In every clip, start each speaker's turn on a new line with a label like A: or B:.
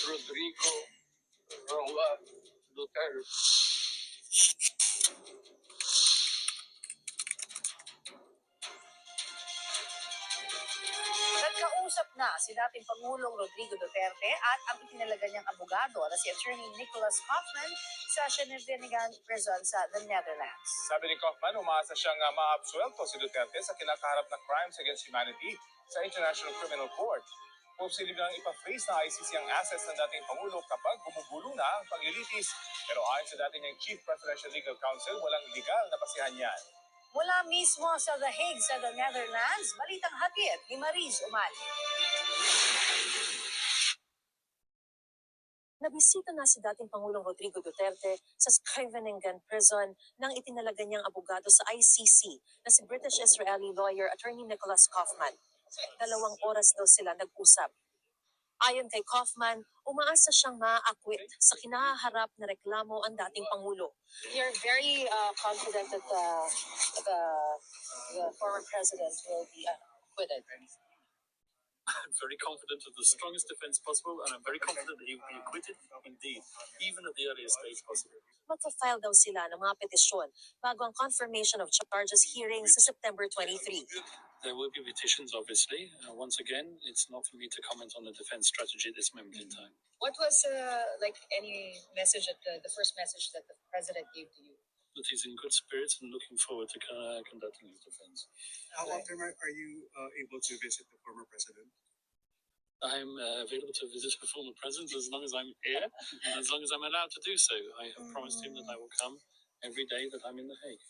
A: Rodrigo Roa Duterte.
B: Nagkausap na si dating Pangulong Rodrigo Duterte at ang itinalaga niyang abogado na si Attorney Nicholas Kaufman sa Scheveningen Prison sa the Netherlands.
C: Sabi ni Kaufman, umaasa siyang maabsuelto si Duterte sa kinakaharap na crimes against humanity sa International Criminal Court. Posible nang ipa-freeze ng ICC ang assets ng dating Pangulo kapag gumugulo na ang paglilitis. Pero ayon sa dating niyang Chief Presidential Legal Counsel, walang legal na basihan yan.
B: Mula mismo sa The Hague sa the Netherlands, balitang hatid ni Mariz Umali. Nabisita na si dating Pangulong Rodrigo Duterte sa Scheveningen Prison nang itinalaga niyang abogado sa ICC na si British-Israeli lawyer Attorney Nicholas Kaufman. 2 oras daw sila nag-usap. Ayon kay Kaufman, umaasa siyang ma-acquit sa kinaharap na reklamo ang dating Pangulo. You're very confident that the former president will be acquitted.
A: I'm very confident of the strongest defense possible, and I'm very confident that he will be acquitted indeed, even at the earliest stage possible.
B: Magpa-file daw sila ng mga petisyon bago ang confirmation of charges hearing sa September 23.
A: There will be petitions, obviously. Once again, it's not for me to comment on the defense strategy at this moment in time.
B: What was any message the first message that the president gave to you?
A: That he's in good spirits and looking forward to conducting his defense.
D: How often are you able to visit the former president?
A: I'm available to visit the former president as long as I'm here, and as long as I'm allowed to do so. I have promised him that I will come every day that I'm in The Hague.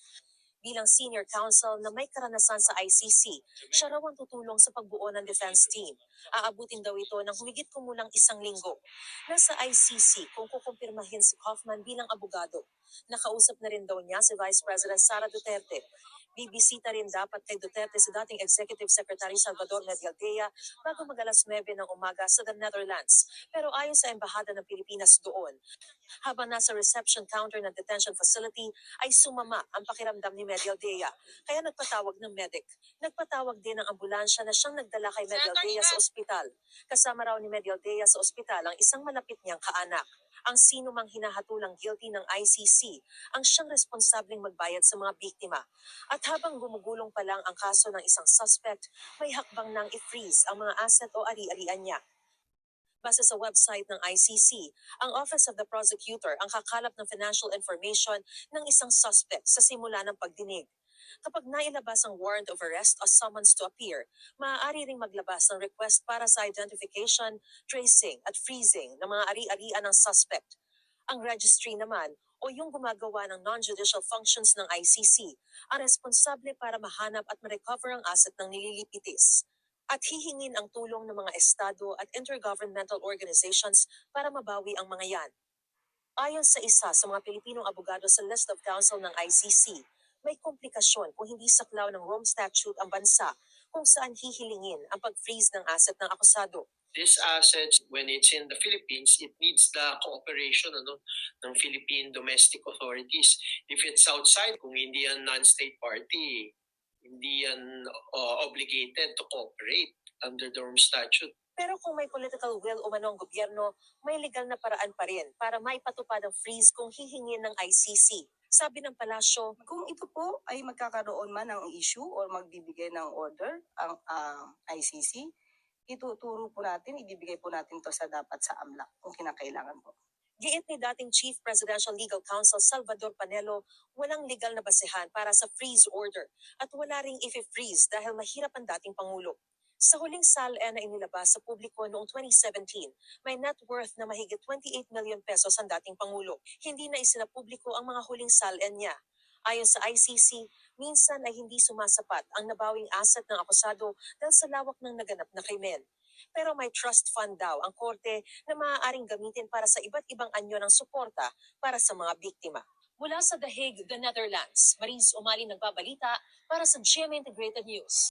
B: Bilang senior counsel na may karanasan sa ICC, siya raw ang tutulong sa pagbuo ng defense team. Aabutin daw ito ng humigit kumulang 1 linggo. Nasa ICC kung kukumpirmahin si Kaufman bilang abogado. Nakausap na rin daw niya si Vice President Sara Duterte. Bibisita rin dapat kay Duterte si dating Executive Secretary Salvador Medialdea bago mag-alas 9 ng umaga sa the Netherlands. Pero ayon sa Embahada ng Pilipinas doon, habang nasa reception counter ng detention facility ay sumama ang pakiramdam ni Medialdea. Kaya nagpatawag ng medic. Nagpatawag din ng ambulansya na siyang nagdala kay Medialdea sa ospital. Kasama raw ni Medialdea sa ospital ang isang malapit niyang kaanak. Ang sino mang hinahatulang guilty ng ICC ang siyang responsableng magbayad sa mga biktima. At habang gumugulong pa lang ang kaso ng isang suspect, may hakbang nang i-freeze ang mga asset o ari-arian niya. Base sa website ng ICC, ang Office of the Prosecutor ang kakalap ng financial information ng isang suspect sa simula ng pagdinig. Kapag nailabas ang warrant of arrest o summons to appear, maaari ring maglabas ng request para sa identification, tracing at freezing ng mga ari-arian ng suspect. Ang registry naman o yung gumagawa ng non-judicial functions ng ICC ang responsable para mahanap at ma-recover ang asset ng nililipitis. At hihingin ang tulong ng mga estado at intergovernmental organizations para mabawi ang mga yan. Ayon sa isa sa mga Pilipinong abogado sa list of counsel ng ICC, may komplikasyon kung hindi saklaw ng Rome Statute ang bansa kung saan hihilingin ang pag-freeze ng asset ng akusado.
E: These assets, when it's in the Philippines, it needs the cooperation ng Philippine domestic authorities. If it's outside, kung hindi yan non-state party, hindi yan obligated to cooperate under the Rome Statute.
B: Pero kung may political will umano ang gobyerno, may legal na paraan pa rin para maipatupad ang freeze kung hihingin ng ICC. Sabi ng palasyo,
F: kung ito po ay magkakaroon man ng issue o magbibigay ng order ang ICC, ituturo po natin, ibibigay po natin to sa dapat sa AMLAC kung kinakailangan po.
B: Giit ni dating Chief Presidential Legal Counsel Salvador Panelo, walang legal na basehan para sa freeze order at wala ring i-freeze dahil mahirap ang dating Pangulo. Sa huling SALN na inilabas sa publiko noong 2017, may net worth na mahigit 28 million pesos ang dating Pangulo. Hindi na isinapubliko ang mga huling SALN niya. Ayon sa ICC, minsan ay hindi sumasapat ang nabawing asset ng akusado dahil sa lawak ng naganap na krimen. Pero may trust fund daw ang korte na maaaring gamitin para sa iba't ibang anyo ng suporta para sa mga biktima. Mula sa The Hague, the Netherlands, Mariz Umali nagbabalita para sa GMA Integrated News.